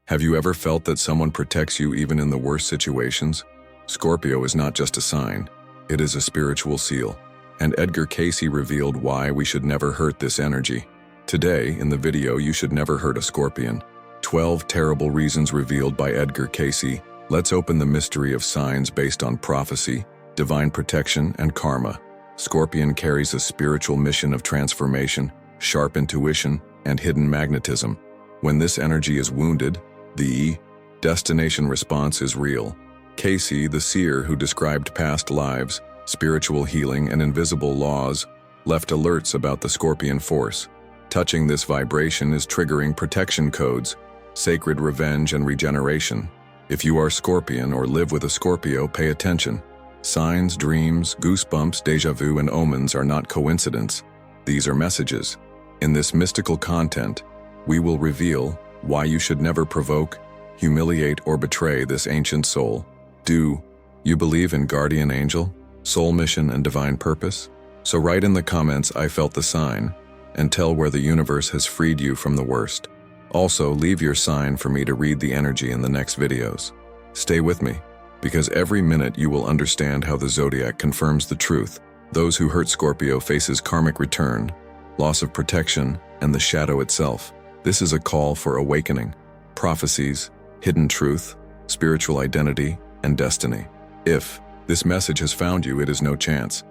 Have you ever felt that someone protects you even in the worst situations? Scorpio is not just a sign, it is a spiritual seal. And Edgar Cayce revealed why we should never hurt this energy. Today, in the video You Should Never Hurt a Scorpion, 12 terrible reasons revealed by Edgar Cayce. Let's open the mystery of signs based on prophecy, divine protection, and karma. Scorpion carries a spiritual mission of transformation, sharp intuition, and hidden magnetism. When this energy is wounded, the destination response is real. Cayce, the seer who described past lives, spiritual healing, and invisible laws, left alerts about the Scorpion force. Touching this vibration is triggering protection codes, sacred revenge, and regeneration. If you are Scorpion or live with a Scorpio, pay attention. Signs, dreams, goosebumps, déjà vu, and omens are not coincidence. These are messages. In this mystical content, we will reveal why you should never provoke, humiliate, or betray this ancient soul. Do you believe in guardian angel, soul mission, and divine purpose? So write in the comments, "I felt the sign," and tell where the universe has freed you from the worst. Also, leave your sign for me to read the energy in the next videos. Stay with me, because every minute you will understand how the zodiac confirms the truth. Those who hurt Scorpio faces karmic return, loss of protection, and the shadow itself. This is a call for awakening, prophecies, hidden truth, spiritual identity, and destiny. If this message has found you, it is no chance.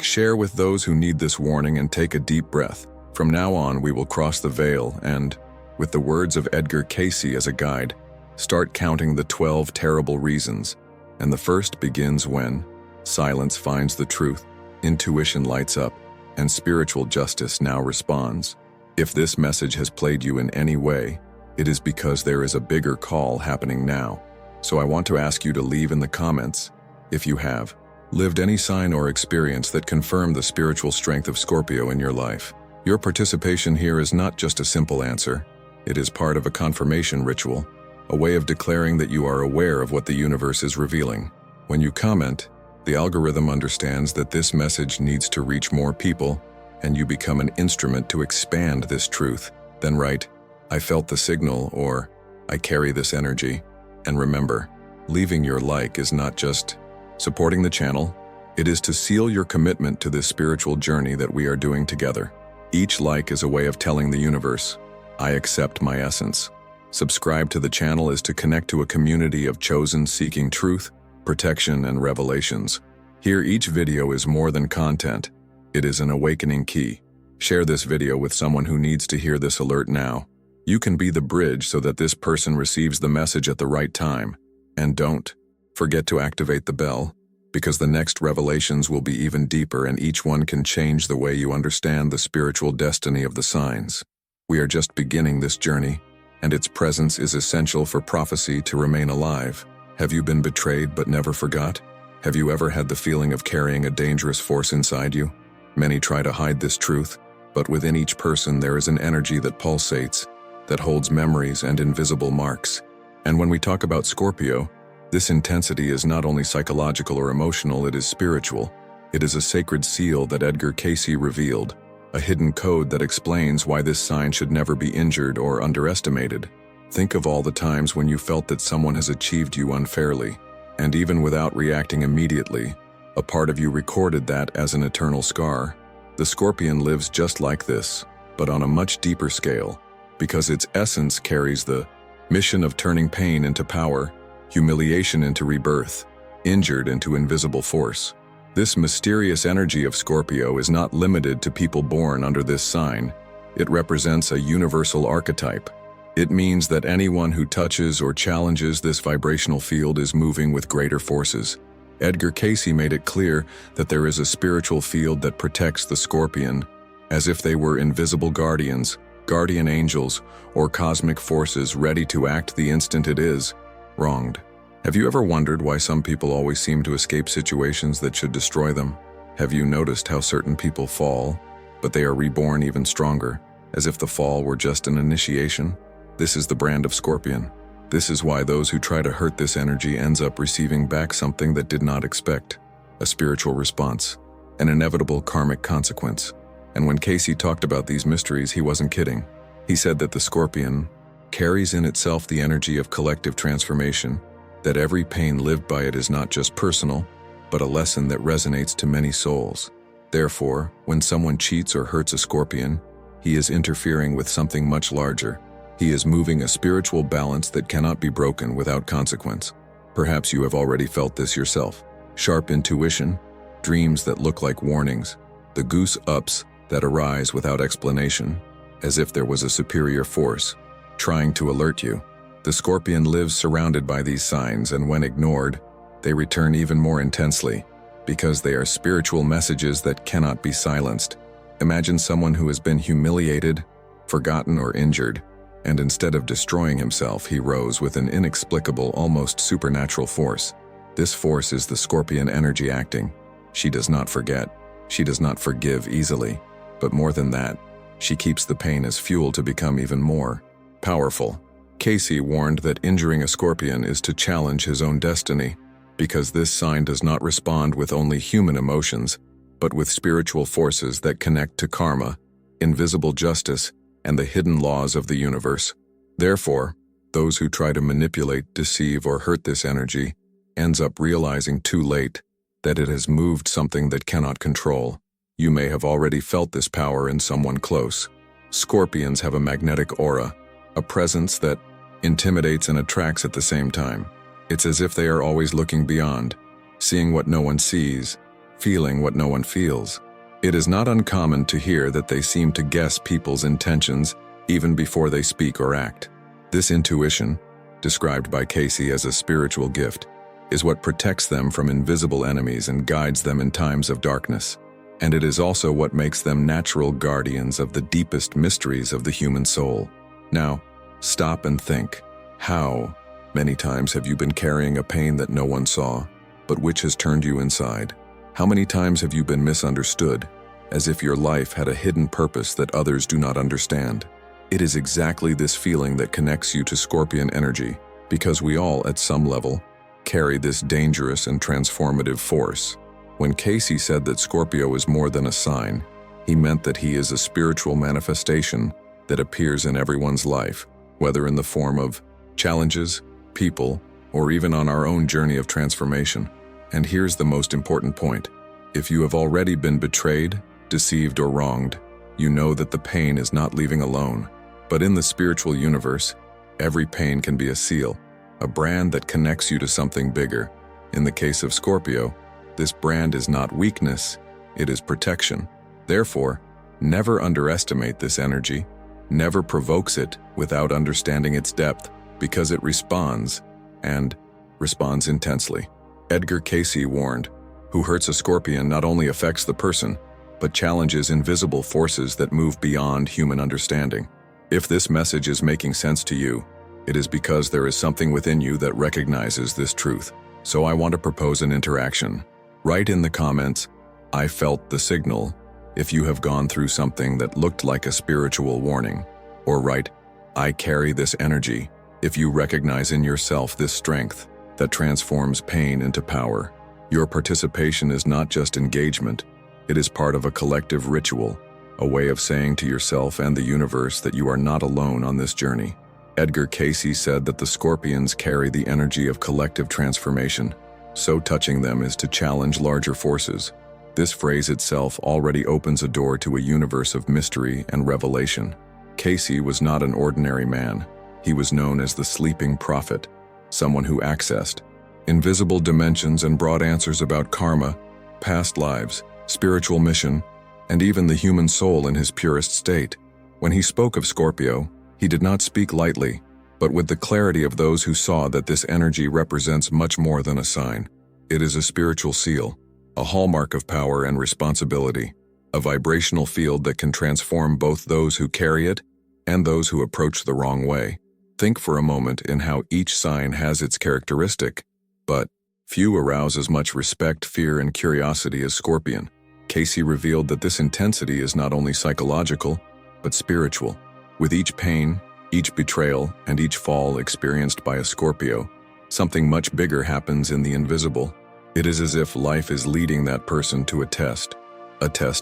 Share with those who need this warning, and take a deep breath. From now on, we will cross the veil and, with the words of Edgar Cayce as a guide, start counting the 12 terrible reasons. And the first begins when silence finds the truth, intuition lights up, and spiritual justice now responds. If this message has played you in any way, it is because there is a bigger call happening now. So I want to ask you to leave in the comments if you have lived any sign or experience that confirmed the spiritual strength of Scorpio in your life. Your participation here is not just a simple answer. It is part of a confirmation ritual, a way of declaring that you are aware of what the universe is revealing. When you comment, the algorithm understands that this message needs to reach more people, and you become an instrument to expand this truth. Then write, "I felt the signal," or "I carry this energy." And remember, leaving your like is not just supporting the channel, it is to seal your commitment to this spiritual journey that we are doing together. Each like is a way of telling the universe, "I accept my essence." Subscribe to the channel is to connect to a community of chosen seeking truth, protection, and revelations. Here, each video is more than content. It is an awakening key. Share this video with someone who needs to hear this alert now. You can be the bridge so that this person receives the message at the right time. And don't forget to activate the bell, because the next revelations will be even deeper, and each one can change the way you understand the spiritual destiny of the signs. We are just beginning this journey, and its presence is essential for prophecy to remain alive. Have you been betrayed but never forgot? Have you ever had the feeling of carrying a dangerous force inside you? Many try to hide this truth, but within each person there is an energy that pulsates, that holds memories and invisible marks. And when we talk about Scorpio, this intensity is not only psychological or emotional, it is spiritual. It is a sacred seal that Edgar Cayce revealed, a hidden code that explains why this sign should never be injured or underestimated. Think of all the times when you felt that someone has achieved you unfairly, and even without reacting immediately, a part of you recorded that as an eternal scar. The Scorpion lives just like this, but on a much deeper scale, because its essence carries the mission of turning pain into power, humiliation into rebirth, injured into invisible force. This mysterious energy of Scorpio is not limited to people born under this sign. It represents a universal archetype. It means that anyone who touches or challenges this vibrational field is moving with greater forces. Edgar Cayce made it clear that there is a spiritual field that protects the Scorpion, as if they were invisible guardians, guardian angels, or cosmic forces ready to act the instant it is wronged. Have you ever wondered why some people always seem to escape situations that should destroy them? Have you noticed how certain people fall, but they are reborn even stronger, as if the fall were just an initiation? This is the brand of Scorpion. This is why those who try to hurt this energy ends up receiving back something that did not expect, a spiritual response, an inevitable karmic consequence. And when Cayce talked about these mysteries, he wasn't kidding. He said that the Scorpion carries in itself the energy of collective transformation, that every pain lived by it is not just personal, but a lesson that resonates to many souls. Therefore, when someone cheats or hurts a scorpion, he is interfering with something much larger. He is moving a spiritual balance that cannot be broken without consequence. Perhaps you have already felt this yourself. Sharp intuition, dreams that look like warnings, the goose-ups that arise without explanation, as if there was a superior force trying to alert you. The scorpion lives surrounded by these signs, and when ignored, they return even more intensely, because they are spiritual messages that cannot be silenced. Imagine someone who has been humiliated, forgotten, or injured, and instead of destroying himself, he rose with an inexplicable, almost supernatural force. This force is the scorpion energy acting. She does not forget. She does not forgive easily. But more than that, she keeps the pain as fuel to become even more powerful. Cayce warned that injuring a scorpion is to challenge his own destiny, because this sign does not respond with only human emotions, but with spiritual forces that connect to karma, invisible justice, and the hidden laws of the universe. Therefore, those who try to manipulate, deceive, or hurt this energy ends up realizing too late that it has moved something that cannot control. You may have already felt this power in someone close. Scorpions have a magnetic aura, a presence that intimidates and attracts at the same time. It's as if they are always looking beyond, seeing what no one sees, feeling what no one feels. It is not uncommon to hear that they seem to guess people's intentions even before they speak or act. This intuition, described by Cayce as a spiritual gift, is what protects them from invisible enemies and guides them in times of darkness. And it is also what makes them natural guardians of the deepest mysteries of the human soul. Now, stop and think. How many times have you been carrying a pain that no one saw, but which has turned you inside? How many times have you been misunderstood, as if your life had a hidden purpose that others do not understand? It is exactly this feeling that connects you to scorpion energy, because we all, at some level, carry this dangerous and transformative force. When Cayce said that Scorpio is more than a sign, he meant that he is a spiritual manifestation that appears in everyone's life, whether in the form of challenges, people, or even on our own journey of transformation. And here's the most important point. If you have already been betrayed, deceived, or wronged, you know that the pain is not leaving alone. But in the spiritual universe, every pain can be a seal, a brand that connects you to something bigger. In the case of Scorpio, this brand is not weakness, it is protection. Therefore, never underestimate this energy, never provokes it without understanding its depth, because it responds, and responds intensely. Edgar Cayce warned, "Who hurts a scorpion not only affects the person, but challenges invisible forces that move beyond human understanding." If this message is making sense to you, it is because there is something within you that recognizes this truth. So I want to propose an interaction. Write in the comments, "I felt the signal," if you have gone through something that looked like a spiritual warning. Or write, "I carry this energy," if you recognize in yourself this strength that transforms pain into power. Your participation is not just engagement, it is part of a collective ritual, a way of saying to yourself and the universe that you are not alone on this journey. Edgar Cayce said that the scorpions carry the energy of collective transformation. So touching them is to challenge larger forces. This phrase itself already opens a door to a universe of mystery and revelation. Cayce was not an ordinary man. He was known as the sleeping prophet, someone who accessed invisible dimensions and brought answers about karma, past lives, spiritual mission, and even the human soul in his purest state. When he spoke of Scorpio, he did not speak lightly, but with the clarity of those who saw that this energy represents much more than a sign. It is a spiritual seal, a hallmark of power and responsibility, a vibrational field that can transform both those who carry it and those who approach the wrong way. Think for a moment in how each sign has its characteristic, but few arouse as much respect, fear, and curiosity as Scorpion. Cayce revealed that this intensity is not only psychological, but spiritual. With each pain, each betrayal, and each fall experienced by a Scorpio, something much bigger happens in the invisible. It is as if life is leading that person to a test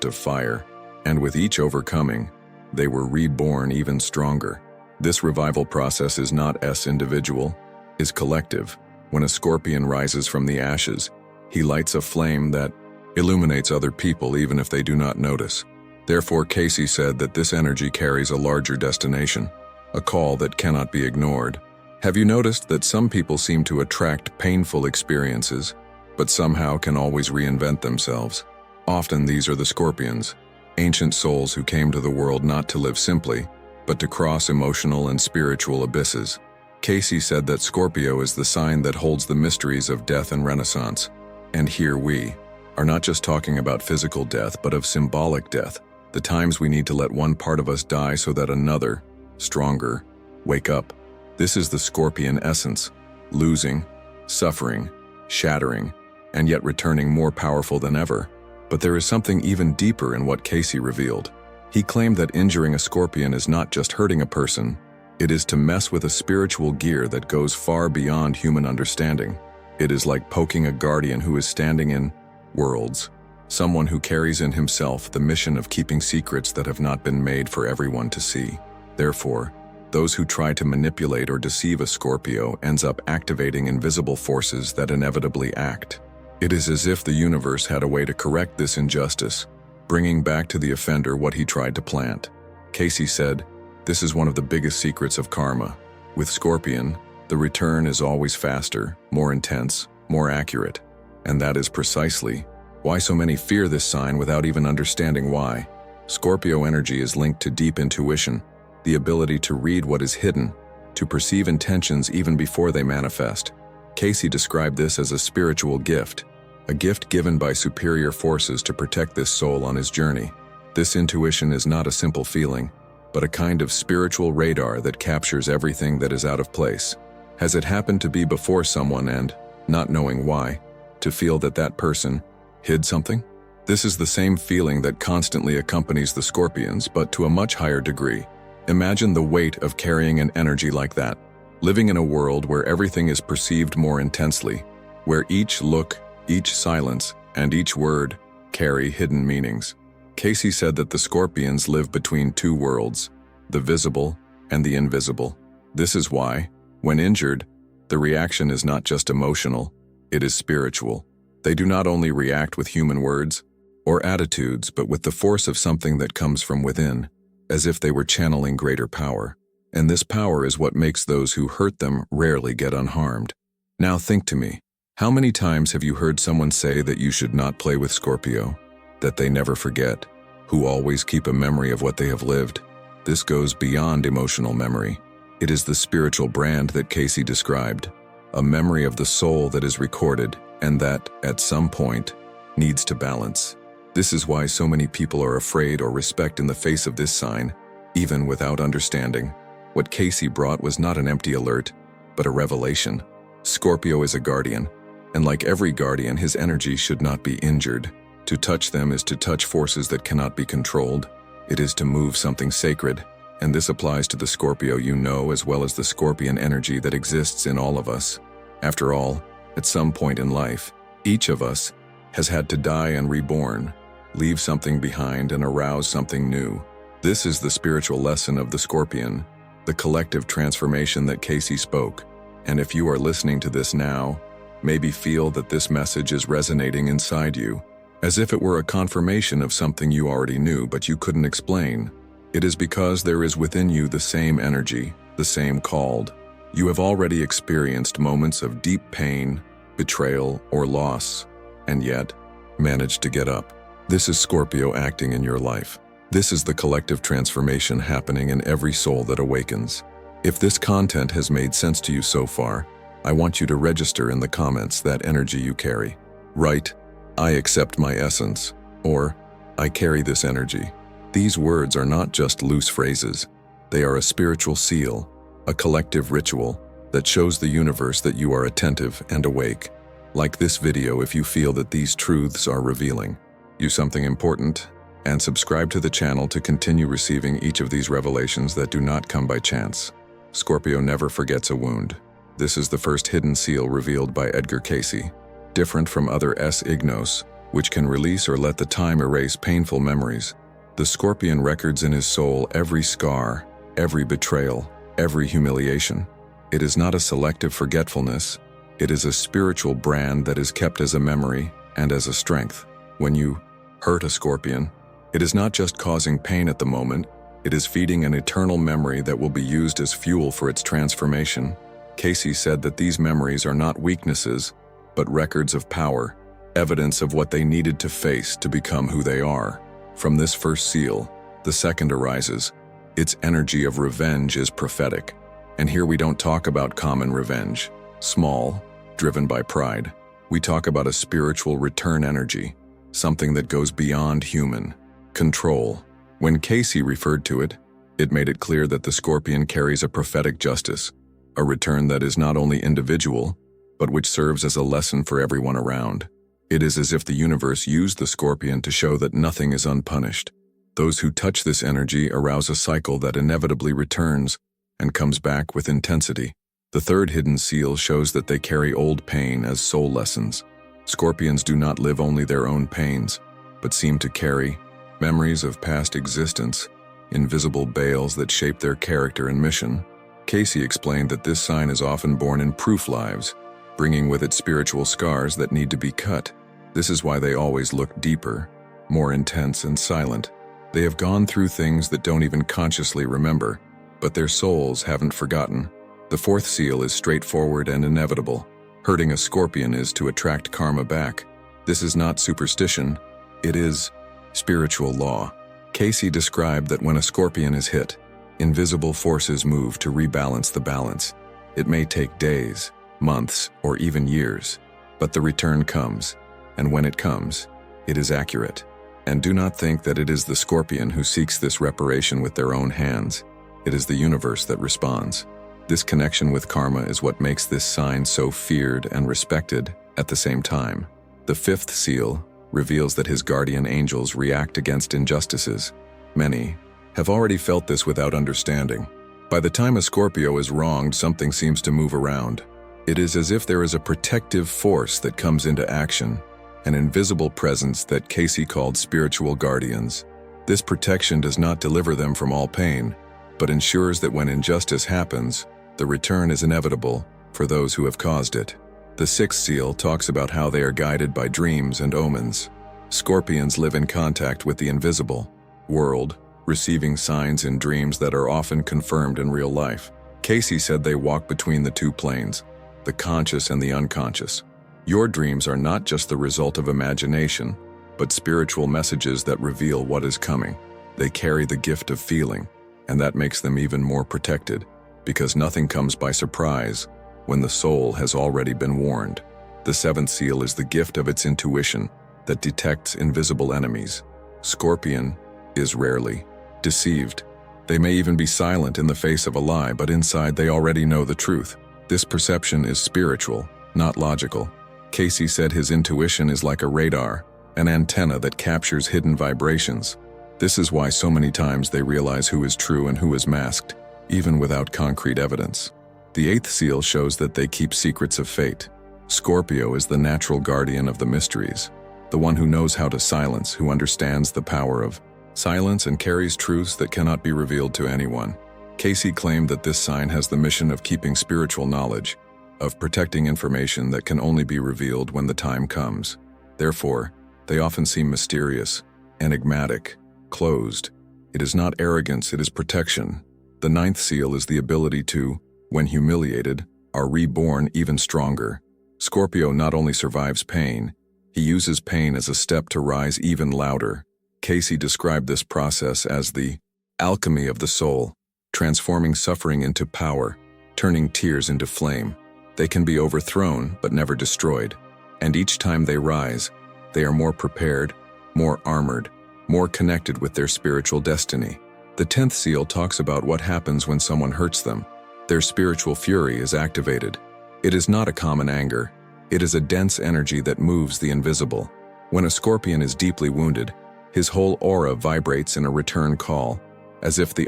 of fire, and with each overcoming, they were reborn even stronger. This revival process is not individual, is collective. When a scorpion rises from the ashes, he lights a flame that illuminates other people even if they do not notice. Therefore, Cayce said that this energy carries a larger destination, a call that cannot be ignored. Have you noticed that some people seem to attract painful experiences, but somehow can always reinvent themselves? Often these are the scorpions, ancient souls who came to the world not to live simply, but to cross emotional and spiritual abysses. Cayce said that Scorpio is the sign that holds the mysteries of death and renaissance. And here we are not just talking about physical death, but of symbolic death, the times we need to let one part of us die so that another, stronger, wake up. This is the Scorpion essence, losing, suffering, shattering, and yet returning more powerful than ever. But there is something even deeper in what Cayce revealed. He claimed that injuring a scorpion is not just hurting a person, it is to mess with a spiritual gear that goes far beyond human understanding. It is like poking a guardian who is standing in worlds, someone who carries in himself the mission of keeping secrets that have not been made for everyone to see. Therefore, those who try to manipulate or deceive a Scorpio ends up activating invisible forces that inevitably act. It is as if the universe had a way to correct this injustice, bringing back to the offender what he tried to plant. Cayce said, "This is one of the biggest secrets of karma. With Scorpion, the return is always faster, more intense, more accurate. And that is precisely why so many fear this sign without even understanding why. Scorpio energy is linked to deep intuition, the ability to read what is hidden, to perceive intentions even before they manifest. Cayce described this as a spiritual gift, a gift given by superior forces to protect this soul on his journey. This intuition is not a simple feeling, but a kind of spiritual radar that captures everything that is out of place. Has it happened to be before someone and, not knowing why, to feel that that person hid something? This is the same feeling that constantly accompanies the Scorpions, but to a much higher degree. Imagine the weight of carrying an energy like that, living in a world where everything is perceived more intensely, where each look, each silence, and each word carry hidden meanings. Cayce said that the Scorpions live between two worlds, the visible and the invisible. This is why, when injured, the reaction is not just emotional, it is spiritual. They do not only react with human words or attitudes, but with the force of something that comes from within, as if they were channeling greater power. And this power is what makes those who hurt them rarely get unharmed. Now think to me, how many times have you heard someone say that you should not play with Scorpio, that they never forget, who always keep a memory of what they have lived? This goes beyond emotional memory. It is the spiritual brand that Cayce described, a memory of the soul that is recorded and that, at some point, needs to balance. This is why so many people are afraid or respect in the face of this sign, even without understanding. What Cayce brought was not an empty alert, but a revelation. Scorpio is a guardian, and like every guardian, his energy should not be injured. To touch them is to touch forces that cannot be controlled. It is to move something sacred, and this applies to the Scorpio you know as well as the Scorpion energy that exists in all of us. After all, at some point in life, each of us has had to die and reborn, leave something behind and arouse something new. This is the spiritual lesson of the Scorpion, the collective transformation that Cayce spoke. And if you are listening to this now, maybe feel that this message is resonating inside you, as if it were a confirmation of something you already knew but you couldn't explain. It is because there is within you the same energy, the same called. You have already experienced moments of deep pain, betrayal, or loss, and yet managed to get up. This is Scorpio acting in your life. This is the collective transformation happening in every soul that awakens. If this content has made sense to you so far, I want you to register in the comments that energy you carry. Write, "I accept my essence," or "I carry this energy." These words are not just loose phrases. They are a spiritual seal, a collective ritual that shows the universe that you are attentive and awake. Like this video if you feel that these truths are revealing you something important, and subscribe to the channel to continue receiving each of these revelations that do not come by chance. Scorpio never forgets a wound. This is the first hidden seal revealed by Edgar Cayce, different from other ignos, which can release or let the time erase painful memories. The Scorpion records in his soul every scar, every betrayal, every humiliation. It is not a selective forgetfulness. It is a spiritual brand that is kept as a memory and as a strength. When you hurt a scorpion, it is not just causing pain at the moment, it is feeding an eternal memory that will be used as fuel for its transformation. Cayce said that these memories are not weaknesses, but records of power, evidence of what they needed to face to become who they are. From this first seal, the second arises. Its energy of revenge is prophetic. And here we don't talk about common revenge, small, driven by pride. We talk about a spiritual return energy, something that goes beyond human control. When Cayce referred to it, it made it clear that the scorpion carries a prophetic justice, a return that is not only individual, but which serves as a lesson for everyone around. It is as if the universe used the scorpion to show that nothing is unpunished. Those who touch this energy arouse a cycle that inevitably returns and comes back with intensity. The third hidden seal shows that they carry old pain as soul lessons. Scorpions do not live only their own pains, but seem to carry memories of past existence, invisible bales that shape their character and mission. Cayce explained that this sign is often born in proof lives, bringing with it spiritual scars that need to be cut. This is why they always look deeper, more intense and silent. They have gone through things that don't even consciously remember, but their souls haven't forgotten. The fourth seal is straightforward and inevitable. Hurting a scorpion is to attract karma back. This is not superstition, it is spiritual law. Cayce described that when a scorpion is hit, invisible forces move to rebalance the balance. It may take days, months, or even years, but the return comes, and when it comes, it is accurate. And do not think that it is the scorpion who seeks this reparation with their own hands. It is the universe that responds. This connection with karma is what makes this sign so feared and respected at the same time. The fifth seal reveals that his guardian angels react against injustices. Many have already felt this without understanding. By the time a Scorpio is wronged, something seems to move around. It is as if there is a protective force that comes into action, an invisible presence that Cayce called spiritual guardians. This protection does not deliver them from all pain, but ensures that when injustice happens, the return is inevitable for those who have caused it. The sixth seal talks about how they are guided by dreams and omens. Scorpions live in contact with the invisible world, receiving signs in dreams that are often confirmed in real life. Cayce said they walk between the two planes, the conscious and the unconscious. Your dreams are not just the result of imagination, but spiritual messages that reveal what is coming. They carry the gift of feeling, and that makes them even more protected, because nothing comes by surprise when the soul has already been warned. The seventh seal is the gift of its intuition that detects invisible enemies. Scorpion is rarely deceived. They may even be silent in the face of a lie, but inside they already know the truth. This perception is spiritual, not logical. Cayce said his intuition is like a radar, an antenna that captures hidden vibrations. This is why so many times they realize who is true and who is masked, even without concrete evidence. The eighth seal shows that they keep secrets of fate. Scorpio is the natural guardian of the mysteries, the one who knows how to silence, who understands the power of silence and carries truths that cannot be revealed to anyone. Cayce claimed that this sign has the mission of keeping spiritual knowledge, of protecting information that can only be revealed when the time comes. Therefore, they often seem mysterious, enigmatic, closed. It is not arrogance, it is protection. The ninth seal is the ability to, when humiliated, are reborn even stronger. Scorpio not only survives pain, he uses pain as a step to rise even louder. Cayce described this process as the alchemy of the soul, transforming suffering into power, turning tears into flame. They can be overthrown but never destroyed, and each time they rise, they are more prepared, more armored, more connected with their spiritual destiny. The 10th seal talks about what happens when someone hurts them. Their spiritual fury is activated. It is not a common anger. It is a dense energy that moves the invisible. When a scorpion is deeply wounded, his whole aura vibrates in a return call, as if the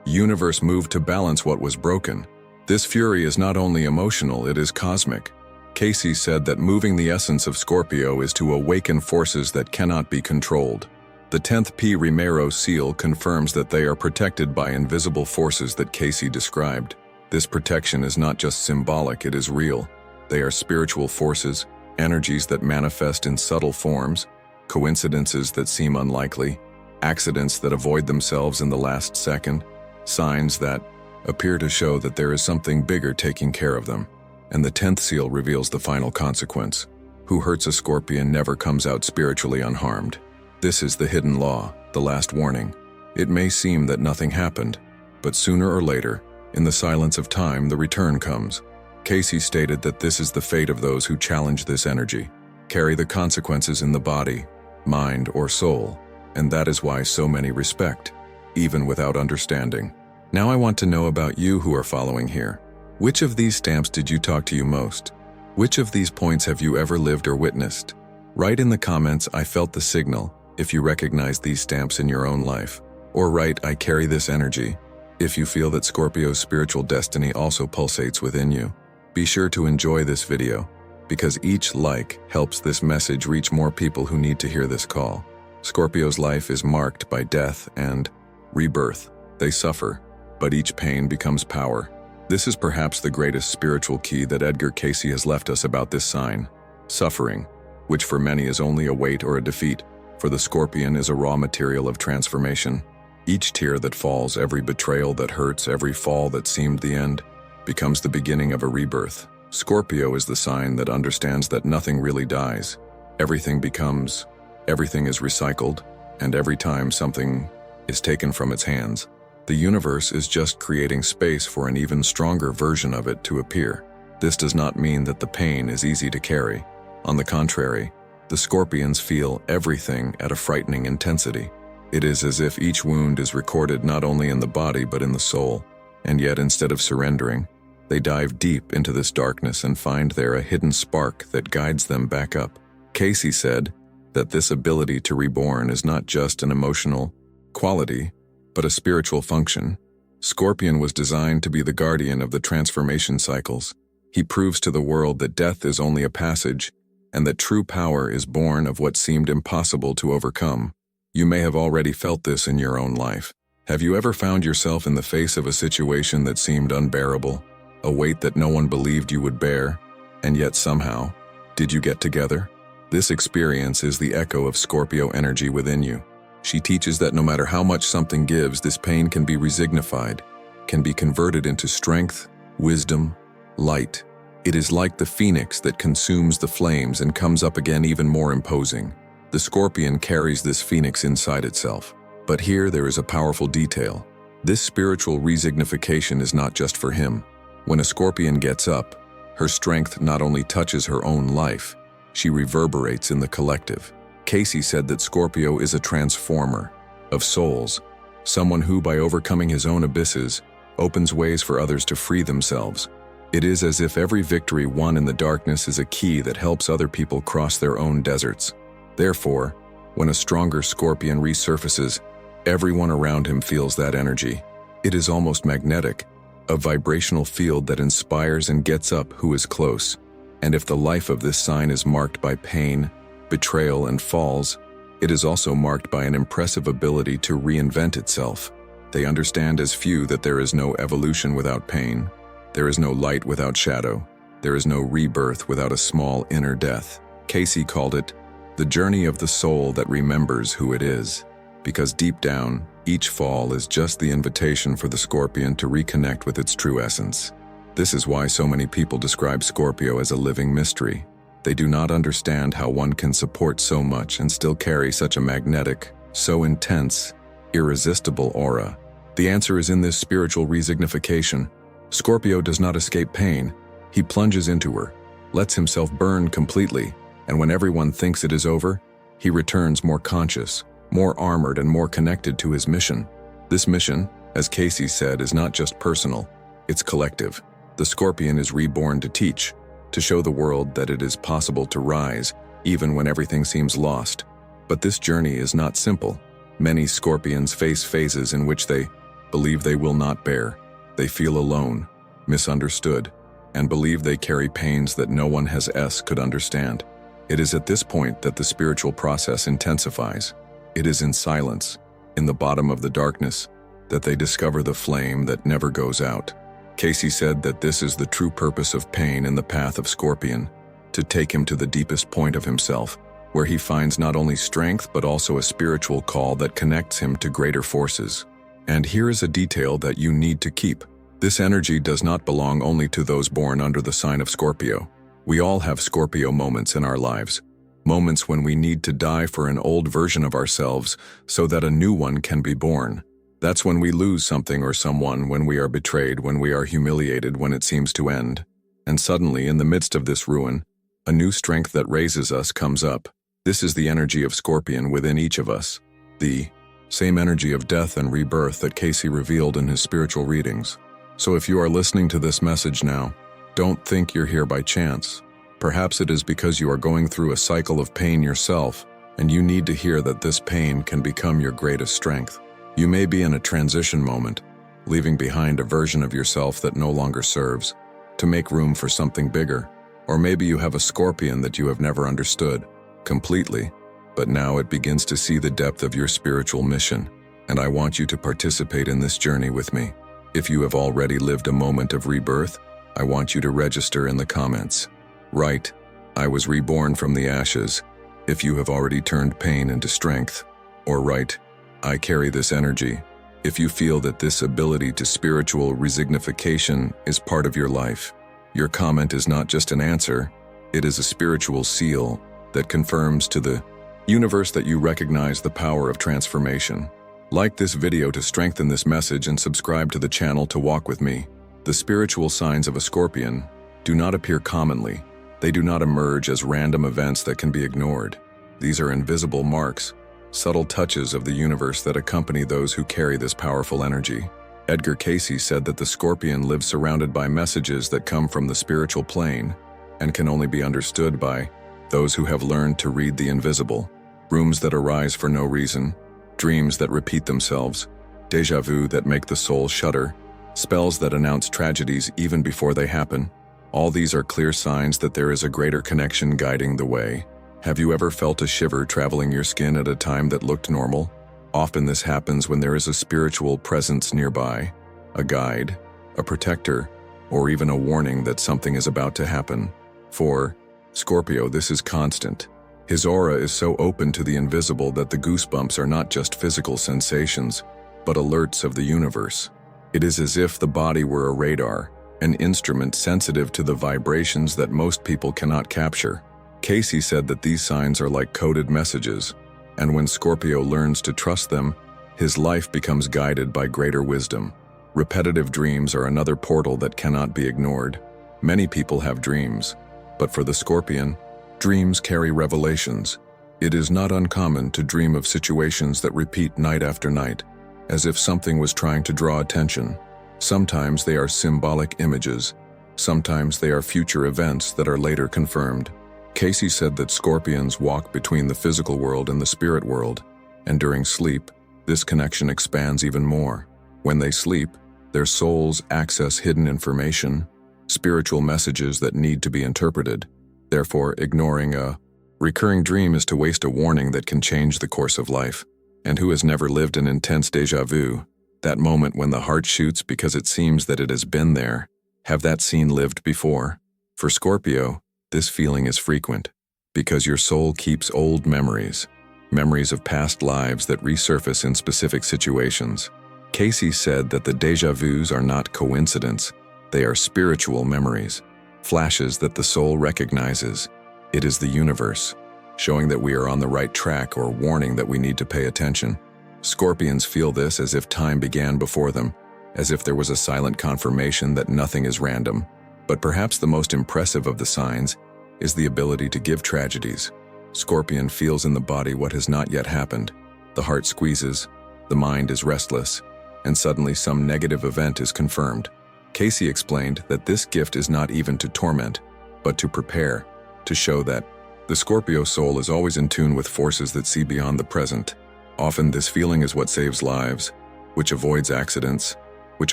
universe moved to balance what was broken. This fury is not only emotional, it is cosmic. Cayce said that moving the essence of Scorpio is to awaken forces that cannot be controlled. The 10th P. Romero seal confirms that they are protected by invisible forces that Cayce described. This protection is not just symbolic, it is real. They are spiritual forces, energies that manifest in subtle forms, coincidences that seem unlikely, accidents that avoid themselves in the last second, signs that appear to show that there is something bigger taking care of them. And the 10th seal reveals the final consequence. Who hurts a scorpion never comes out spiritually unharmed. This is the hidden law, the last warning. It may seem that nothing happened, but sooner or later, in the silence of time, the return comes. Cayce stated that this is the fate of those who challenge this energy, carry the consequences in the body, mind, or soul, and that is why so many respect, even without understanding. Now I want to know about you who are following here. Which of these stamps did you talk to you most? Which of these points have you ever lived or witnessed? Write in the comments, "I felt the signal," if you recognize these stamps in your own life. Or write, "I carry this energy," if you feel that Scorpio's spiritual destiny also pulsates within you. Be sure to enjoy this video, because each like helps this message reach more people who need to hear this call. Scorpio's life is marked by death and rebirth. They suffer, but each pain becomes power. This is perhaps the greatest spiritual key that Edgar Cayce has left us about this sign. Suffering, which for many is only a weight or a defeat, for the scorpion is a raw material of transformation. Each tear that falls, every betrayal that hurts, every fall that seemed the end, becomes the beginning of a rebirth. Scorpio is the sign that understands that nothing really dies. Everything becomes, everything is recycled, and every time something is taken from its hands, the universe is just creating space for an even stronger version of it to appear. This does not mean that the pain is easy to carry. On the contrary, the scorpions feel everything at a frightening intensity. It is as if each wound is recorded not only in the body but in the soul, and yet instead of surrendering, they dive deep into this darkness and find there a hidden spark that guides them back up. Cayce said that this ability to reborn is not just an emotional quality, but a spiritual function. Scorpion was designed to be the guardian of the transformation cycles. He proves to the world that death is only a passage, and that true power is born of what seemed impossible to overcome. You may have already felt this in your own life. Have you ever found yourself in the face of a situation that seemed unbearable, a weight that no one believed you would bear, and yet somehow, did you get together? This experience is the echo of Scorpio energy within you. She teaches that no matter how much something gives, this pain can be resignified, can be converted into strength, wisdom, light. It is like the phoenix that consumes the flames and comes up again even more imposing. The scorpion carries this phoenix inside itself. But here there is a powerful detail. This spiritual resignification is not just for him. When a scorpion gets up, her strength not only touches her own life, she reverberates in the collective. Cayce said that Scorpio is a transformer of souls, someone who, by overcoming his own abysses, opens ways for others to free themselves. It is as if every victory won in the darkness is a key that helps other people cross their own deserts. Therefore, when a stronger scorpion resurfaces, everyone around him feels that energy. It is almost magnetic, a vibrational field that inspires and gets up who is close. And if the life of this sign is marked by pain, betrayal, and falls, it is also marked by an impressive ability to reinvent itself. They understand as few that there is no evolution without pain. There is no light without shadow. There is no rebirth without a small inner death. Cayce called it the journey of the soul that remembers who it is, because deep down, each fall is just the invitation for the scorpion to reconnect with its true essence. This is why so many people describe Scorpio as a living mystery. They do not understand how one can support so much and still carry such a magnetic, so intense, irresistible aura. The answer is in this spiritual resignification. Scorpio does not escape pain. He plunges into her, lets himself burn completely, and when everyone thinks it is over, he returns more conscious, more armored, and more connected to his mission. This mission, as Cayce said, is not just personal, it's collective. The scorpion is reborn to teach, to show the world that it is possible to rise, even when everything seems lost. But this journey is not simple. Many scorpions face phases in which they believe they will not bear. They feel alone, misunderstood, and believe they carry pains that no one could understand. It is at this point that the spiritual process intensifies. It is in silence, in the bottom of the darkness, that they discover the flame that never goes out. Cayce said that this is the true purpose of pain in the path of Scorpion, to take him to the deepest point of himself, where he finds not only strength but also a spiritual call that connects him to greater forces. And here is a detail that you need to keep. This energy does not belong only to those born under the sign of Scorpio. We all have Scorpio moments in our lives, moments when we need to die for an old version of ourselves so that a new one can be born. That's when we lose something or someone, when we are betrayed, when we are humiliated, when it seems to end. And suddenly, in the midst of this ruin, a new strength that raises us comes up. This is the energy of Scorpion within each of us. The same energy of death and rebirth that Cayce revealed in his spiritual readings. So if you are listening to this message now, don't think you're here by chance. Perhaps it is because you are going through a cycle of pain yourself, and you need to hear that this pain can become your greatest strength. You may be in a transition moment, leaving behind a version of yourself that no longer serves, to make room for something bigger. Or maybe you have a Scorpion that you have never understood completely, but now it begins to see the depth of your spiritual mission, and I want you to participate in this journey with me. If you have already lived a moment of rebirth, I want you to register in the comments. Write, "I was reborn from the ashes," if you have already turned pain into strength. Or write, "I carry this energy," if you feel that this ability to spiritual resignification is part of your life. Your comment is not just an answer, it is a spiritual seal that confirms to the universe that you recognize the power of transformation. Like this video to strengthen this message and subscribe to the channel to walk with me. The spiritual signs of a Scorpion do not appear commonly. They do not emerge as random events that can be ignored. These are invisible marks, subtle touches of the universe that accompany those who carry this powerful energy. Edgar Cayce said that the Scorpion lives surrounded by messages that come from the spiritual plane and can only be understood by those who have learned to read the invisible. Rooms that arise for no reason, dreams that repeat themselves, déjà vu that make the soul shudder, spells that announce tragedies even before they happen. All these are clear signs that there is a greater connection guiding the way. Have you ever felt a shiver traveling your skin at a time that looked normal? Often this happens when there is a spiritual presence nearby, a guide, a protector, or even a warning that something is about to happen. For Scorpio, this is constant. His aura is so open to the invisible that the goosebumps are not just physical sensations, but alerts of the universe. It is as if the body were a radar, an instrument sensitive to the vibrations that most people cannot capture. Cayce said that these signs are like coded messages, and when Scorpio learns to trust them, his life becomes guided by greater wisdom. Repetitive dreams are another portal that cannot be ignored. Many people have dreams, but for the Scorpion, dreams carry revelations. It is not uncommon to dream of situations that repeat night after night, as if something was trying to draw attention. Sometimes they are symbolic images, sometimes they are future events that are later confirmed. Cayce said that Scorpions walk between the physical world and the spirit world, and during sleep, this connection expands even more. When they sleep, their souls access hidden information, spiritual messages that need to be interpreted. Therefore, ignoring a recurring dream is to waste a warning that can change the course of life. And who has never lived an intense déjà vu? That moment when the heart shoots because it seems that it has been there. Have that scene lived before? For Scorpio, this feeling is frequent, because your soul keeps old memories, memories of past lives that resurface in specific situations. Cayce said that the déjà vus are not coincidence, they are spiritual memories, flashes that the soul recognizes. It is the universe, showing that we are on the right track or warning that we need to pay attention. Scorpions feel this as if time began before them, as if there was a silent confirmation that nothing is random. But perhaps the most impressive of the signs is the ability to give tragedies. Scorpion feels in the body what has not yet happened. The heart squeezes, the mind is restless, and suddenly some negative event is confirmed. Cayce explained that this gift is not even to torment, but to prepare, to show that the Scorpio soul is always in tune with forces that see beyond the present. Often this feeling is what saves lives, which avoids accidents, which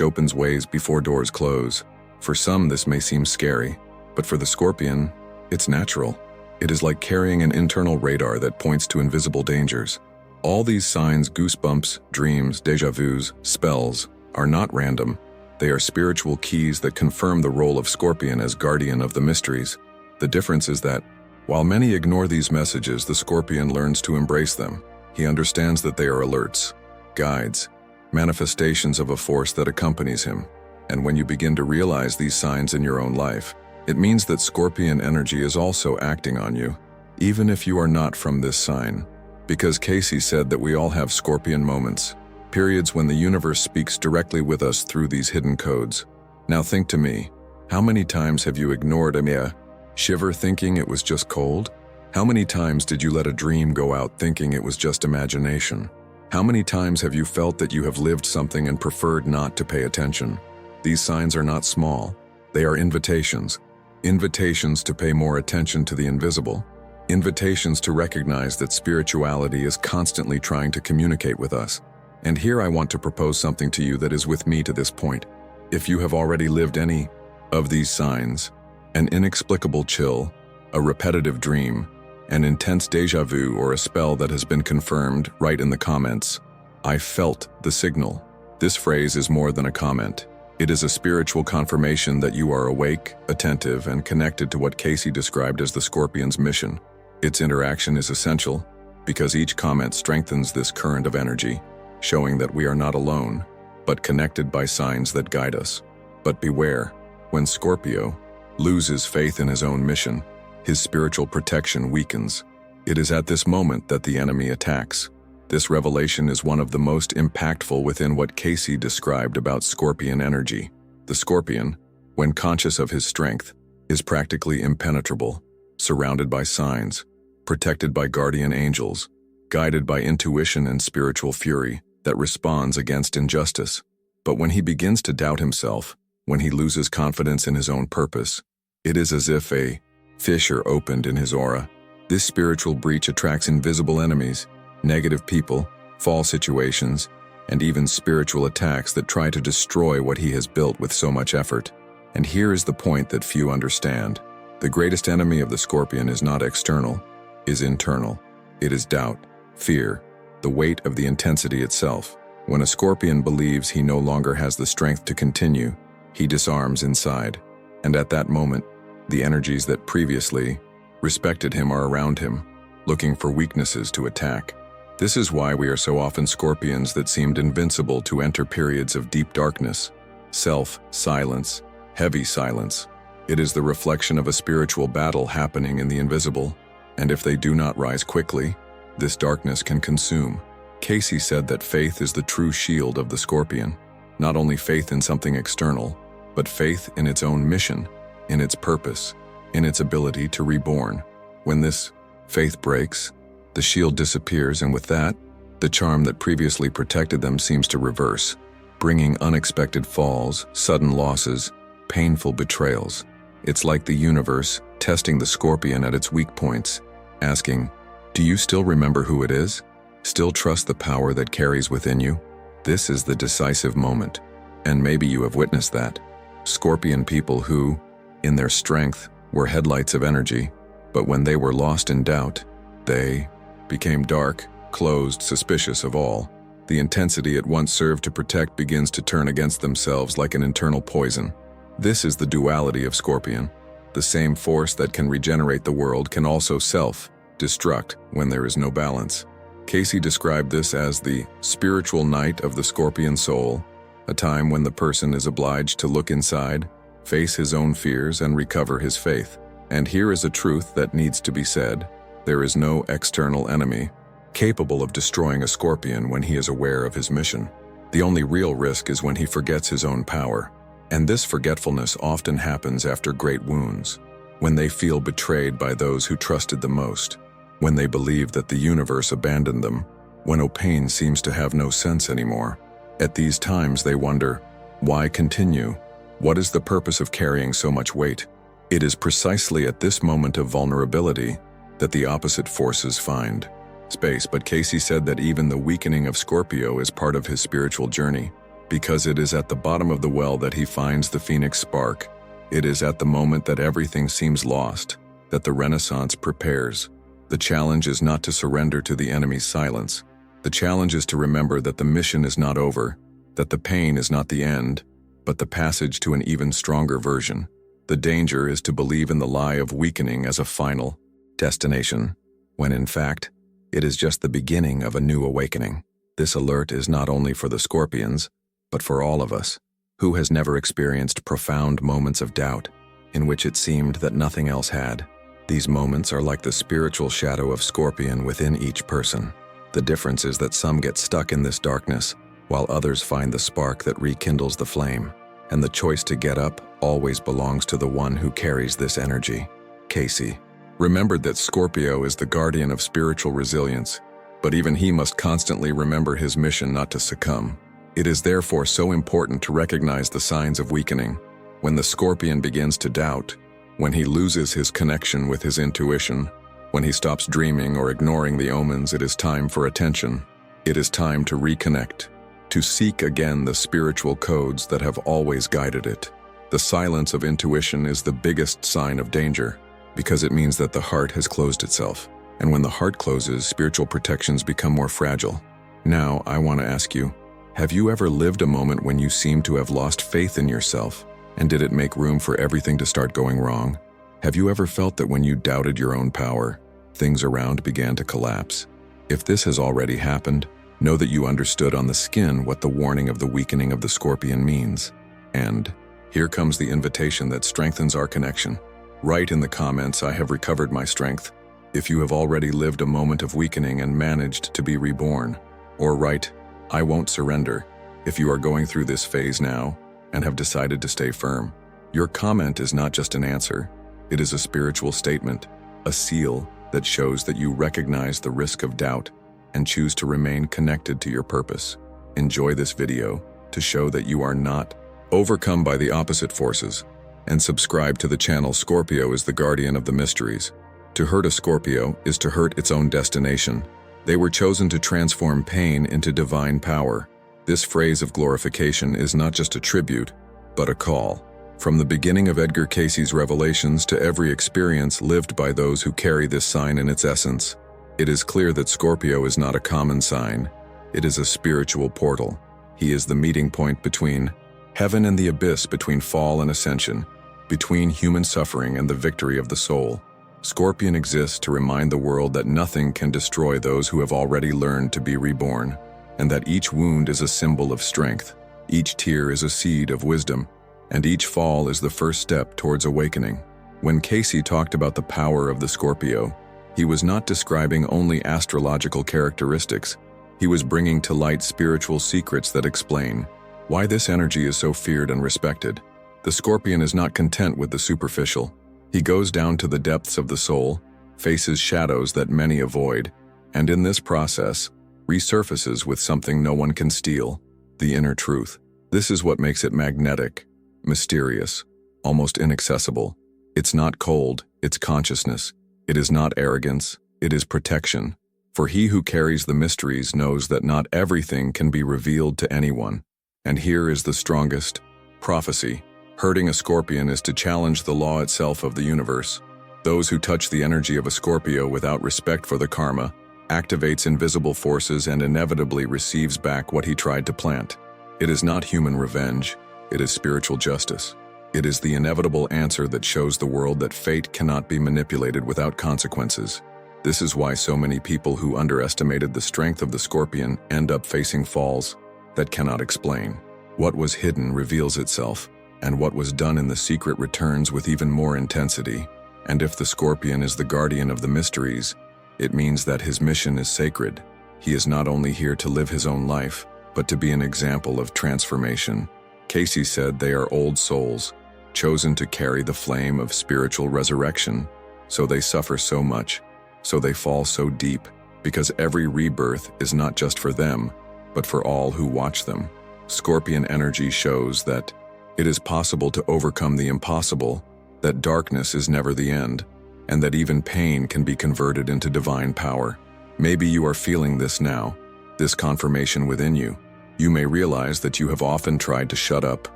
opens ways before doors close. For some, this may seem scary, but for the Scorpion, it's natural. It is like carrying an internal radar that points to invisible dangers. All these signs, goosebumps, dreams, déjà vus, spells, are not random. They are spiritual keys that confirm the role of Scorpion as guardian of the mysteries. The difference is that, while many ignore these messages, the Scorpion learns to embrace them. He understands that they are alerts, guides, manifestations of a force that accompanies him. And when you begin to realize these signs in your own life, it means that Scorpion energy is also acting on you, even if you are not from this sign. Because Cayce said that we all have Scorpion moments, periods when the universe speaks directly with us through these hidden codes. Now think to me, how many times have you ignored a mere shiver thinking it was just cold? How many times did you let a dream go out thinking it was just imagination? How many times have you felt that you have lived something and preferred not to pay attention? These signs are not small. They are invitations. Invitations to pay more attention to the invisible. Invitations to recognize that spirituality is constantly trying to communicate with us. And here I want to propose something to you that is with me to this point. If you have already lived any of these signs, an inexplicable chill, a repetitive dream, an intense déjà vu, or a spell that has been confirmed, write in the comments, "I felt the signal." This phrase is more than a comment. It is a spiritual confirmation that you are awake, attentive, and connected to what Cayce described as the Scorpion's mission. Its interaction is essential because each comment strengthens this current of energy, showing that we are not alone, but connected by signs that guide us. But beware, when Scorpio loses faith in his own mission, his spiritual protection weakens. It is at this moment that the enemy attacks. This revelation is one of the most impactful within what Cayce described about Scorpion energy. The Scorpion, when conscious of his strength, is practically impenetrable, surrounded by signs, protected by guardian angels, guided by intuition and spiritual fury that responds against injustice. But when he begins to doubt himself, when he loses confidence in his own purpose, it is as if a fissure opened in his aura. This spiritual breach attracts invisible enemies, negative people, false situations, and even spiritual attacks that try to destroy what he has built with so much effort. And here is the point that few understand. The greatest enemy of the Scorpion is not external, is internal. It is doubt, fear, the weight of the intensity itself. When a Scorpion believes he no longer has the strength to continue, he disarms inside. And at that moment, the energies that previously respected him are around him, looking for weaknesses to attack. This is why we are so often Scorpions that seemed invincible to enter periods of deep darkness, silence, heavy silence. It is the reflection of a spiritual battle happening in the invisible, and if they do not rise quickly, this darkness can consume. Cayce said that faith is the true shield of the Scorpion. Not only faith in something external, but faith in its own mission, in its purpose, in its ability to reborn. When this faith breaks, the shield disappears, and with that, the charm that previously protected them seems to reverse, bringing unexpected falls, sudden losses, painful betrayals. It's like the universe testing the Scorpion at its weak points, asking, "Do you still remember who it is? Still trust the power that carries within you?" This is the decisive moment, and maybe you have witnessed that. Scorpion people who, in their strength, were headlights of energy, but when they were lost in doubt, they became dark, closed, suspicious of all. The intensity it once served to protect begins to turn against themselves like an internal poison. This is the duality of Scorpion. The same force that can regenerate the world can also self-destruct when there is no balance. Cayce described this as the spiritual night of the Scorpion soul, a time when the person is obliged to look inside, face his own fears, and recover his faith. And here is a truth that needs to be said. There is no external enemy capable of destroying a Scorpion when he is aware of his mission. The only real risk is when he forgets his own power. And this forgetfulness often happens after great wounds, when they feel betrayed by those who trusted the most, when they believe that the universe abandoned them, when pain seems to have no sense anymore. At these times they wonder, why continue? What is the purpose of carrying so much weight? It is precisely at this moment of vulnerability that the opposite forces find space. But Cayce said that even the weakening of Scorpio is part of his spiritual journey, because it is at the bottom of the well that he finds the phoenix spark. It is at the moment that everything seems lost that the Renaissance prepares. The challenge is not to surrender to the enemy's silence, The challenge is to remember that the mission is not over, that the pain is not the end, but the passage to an even stronger version. The danger is to believe in the lie of weakening as a final destination, when in fact, it is just the beginning of a new awakening. This alert is not only for the Scorpions, but for all of us. Who has never experienced profound moments of doubt, in which it seemed that nothing else had? These moments are like the spiritual shadow of Scorpion within each person. The difference is that some get stuck in this darkness, while others find the spark that rekindles the flame. And the choice to get up always belongs to the one who carries this energy. Cayce remembered that Scorpio is the guardian of spiritual resilience, but even he must constantly remember his mission not to succumb. It is therefore so important to recognize the signs of weakening. When the Scorpion begins to doubt, when he loses his connection with his intuition, when he stops dreaming or ignoring the omens, it is time for attention. It is time to reconnect, to seek again the spiritual codes that have always guided it. The silence of intuition is the biggest sign of danger, because it means that the heart has closed itself. And when the heart closes, spiritual protections become more fragile. Now, I want to ask you, have you ever lived a moment when you seemed to have lost faith in yourself? And did it make room for everything to start going wrong? Have you ever felt that when you doubted your own power, things around began to collapse? If this has already happened, know that you understood on the skin what the warning of the weakening of the Scorpion means. And here comes the invitation that strengthens our connection. Write in the comments, "I have recovered my strength," if you have already lived a moment of weakening and managed to be reborn. Or write, "I won't surrender," if you are going through this phase now and have decided to stay firm. Your comment is not just an answer, it is a spiritual statement, a seal that shows that you recognize the risk of doubt and choose to remain connected to your purpose. Enjoy this video to show that you are not overcome by the opposite forces, and subscribe to the channel. Scorpio is the guardian of the mysteries. To hurt a Scorpio is to hurt its own destination. They were chosen to transform pain into divine power. This phrase of glorification is not just a tribute, but a call. From the beginning of Edgar Cayce's revelations to every experience lived by those who carry this sign in its essence, it is clear that Scorpio is not a common sign. It is a spiritual portal. He is the meeting point between heaven and the abyss, between fall and ascension, between human suffering and the victory of the soul. Scorpion exists to remind the world that nothing can destroy those who have already learned to be reborn, and that each wound is a symbol of strength, each tear is a seed of wisdom, and each fall is the first step towards awakening. When Cayce talked about the power of the Scorpio, he was not describing only astrological characteristics. He was bringing to light spiritual secrets that explain why this energy is so feared and respected. The Scorpion is not content with the superficial. He goes down to the depths of the soul, faces shadows that many avoid, and in this process, resurfaces with something no one can steal, the inner truth. This is what makes it magnetic, mysterious, almost inaccessible. It's not cold, it's consciousness. It is not arrogance, it is protection. For he who carries the mysteries knows that not everything can be revealed to anyone. And here is the strongest prophecy. Hurting a Scorpion is to challenge the law itself of the universe. Those who touch the energy of a Scorpio without respect for the karma activates invisible forces and inevitably receives back what he tried to plant. It is not human revenge, it is spiritual justice. It is the inevitable answer that shows the world that fate cannot be manipulated without consequences. This is why so many people who underestimated the strength of the Scorpion end up facing falls that cannot explain. What was hidden reveals itself, and what was done in the secret returns with even more intensity. And if the Scorpion is the guardian of the mysteries, it means that his mission is sacred. He is not only here to live his own life, but to be an example of transformation. Cayce said they are old souls, chosen to carry the flame of spiritual resurrection. So they suffer so much, so they fall so deep, because every rebirth is not just for them, but for all who watch them. Scorpion energy shows that it is possible to overcome the impossible, that darkness is never the end, and that even pain can be converted into divine power. Maybe you are feeling this now, this confirmation within you. You may realize that you have often tried to shut up.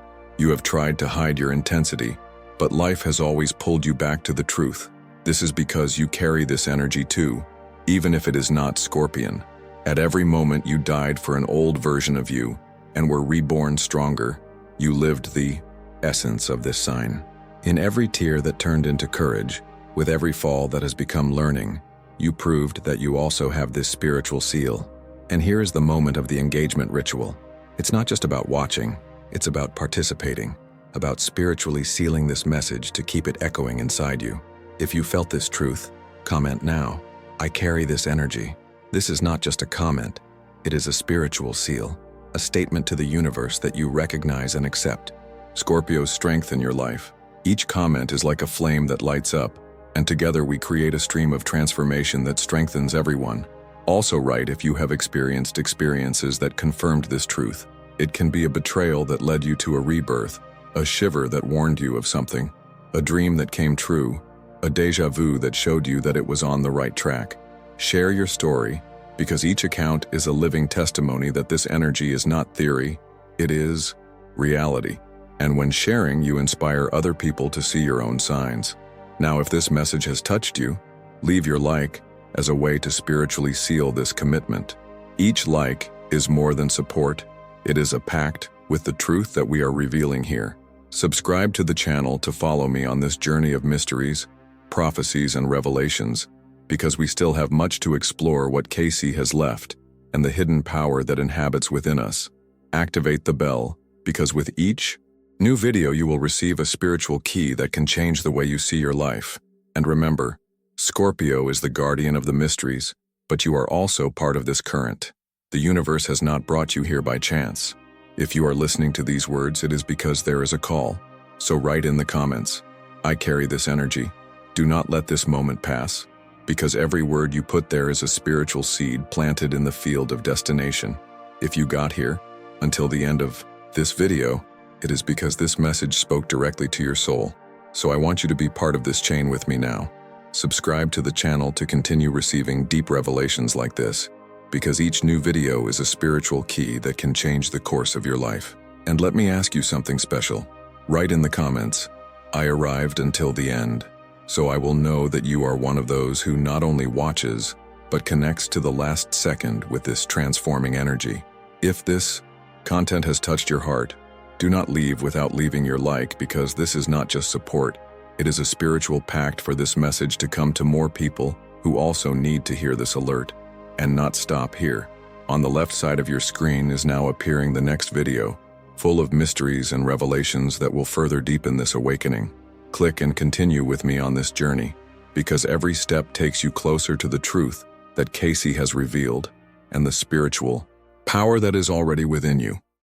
You have tried to hide your intensity, but life has always pulled you back to the truth. This is because you carry this energy too, even if it is not Scorpion. At every moment you died for an old version of you and were reborn stronger. You lived the essence of this sign. In every tear that turned into courage, with every fall that has become learning, you proved that you also have this spiritual seal. And here is the moment of the engagement ritual. It's not just about watching, it's about participating, about spiritually sealing this message to keep it echoing inside you. If you felt this truth, comment now. I carry this energy. This is not just a comment, it is a spiritual seal, a statement to the universe that you recognize and accept. Scorpio's strength in your life. Each comment is like a flame that lights up, and together we create a stream of transformation that strengthens everyone. Also write if you have experienced experiences that confirmed this truth. It can be a betrayal that led you to a rebirth, a shiver that warned you of something, a dream that came true, a déjà vu that showed you that it was on the right track. Share your story, because each account is a living testimony that this energy is not theory, it is reality. And when sharing, you inspire other people to see your own signs. Now, if this message has touched you, leave your like as a way to spiritually seal this commitment. Each like is more than support, it is a pact with the truth that we are revealing here. Subscribe to the channel to follow me on this journey of mysteries, prophecies, and revelations, because we still have much to explore what Cayce has left and the hidden power that inhabits within us. Activate the bell, because with each new video you will receive a spiritual key that can change the way you see your life. And remember, Scorpio is the guardian of the mysteries, but you are also part of this current. The universe has not brought you here by chance. If you are listening to these words, it is because there is a call. So write in the comments, I carry this energy. Do not let this moment pass, because every word you put there is a spiritual seed planted in the field of destination. If you got here, until the end of this video, it is because this message spoke directly to your soul. So I want you to be part of this chain with me now. Subscribe to the channel to continue receiving deep revelations like this, because each new video is a spiritual key that can change the course of your life. And let me ask you something special. Write in the comments, I arrived until the end, so I will know that you are one of those who not only watches, but connects to the last second with this transforming energy. If this content has touched your heart, do not leave without leaving your like, because this is not just support, it is a spiritual pact for this message to come to more people who also need to hear this alert. And not stop here. On the left side of your screen is now appearing the next video, full of mysteries and revelations that will further deepen this awakening. Click and continue with me on this journey, because every step takes you closer to the truth that Cayce has revealed and the spiritual power that is already within you.